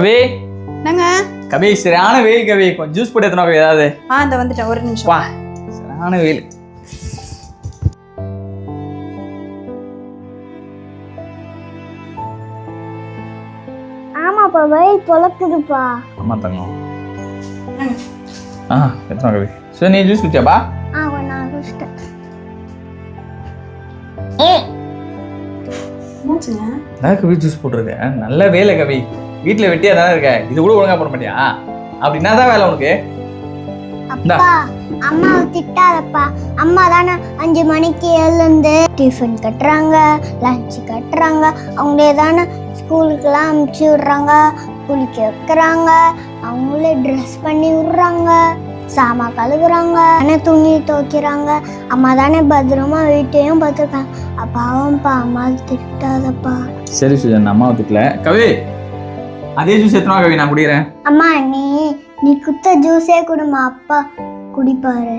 கவி என்னங்க? கவி சரியான வெயில் கவி, கொஞ்சம் ஜூஸ் போட்டு எத்தனை ஏதாவது. இந்த வந்துட்டேன், ஒரு நிமிஷம். வா, சரியான வெயில். ஆமாப்பா, வெயில் பொழக்குதுப்பா. அம்மா தங்கம். எத்தனை கவி. சரி, நீ ஜூஸ் குடிச்சாப்பா? நான் குடிச்சிட்டேன். கவி ஜூஸ் போட்டுருக்க, நல்ல வேலை கவி. வீட்டுல வெட்டியா தானே இருக்க, இது கூட ஒழுங்கா போட மாட்டியா? அப்படின்னா தான் வேலை உனக்கு. அப்பா, அம்மாவை திட்டாதப்பா. அம்மா தானே 5 மணிக்கு எழுந்து டிஃபன் கட்டுறாங்க, லஞ்ச் கட்டுறாங்க. அவங்களே தானே ஸ்கூலுக்கெல்லாம் அனுப்பிச்சி விடுறாங்க, குளிக்க வைக்கிறாங்க, அவங்களே ட்ரெஸ் பண்ணி விடுறாங்க, சாமான் கழுகுறாங்க, துணி துவைக்கிறாங்க. அம்மா தானே பத்திரமா வீட்டையும் பார்த்துருக்காங்க. அப்பாவும்ப்பா, அம்மா திட்டாதப்பா. சரி சுஜன், அம்மாவை திட்டல. கவி, அதே ஜூஸ் எத்தனை கவி, நான் குடிக்கிறேன். அம்மா, நீ குத்த ஜூஸே குடுமா, அப்பா குடிப்பாரு.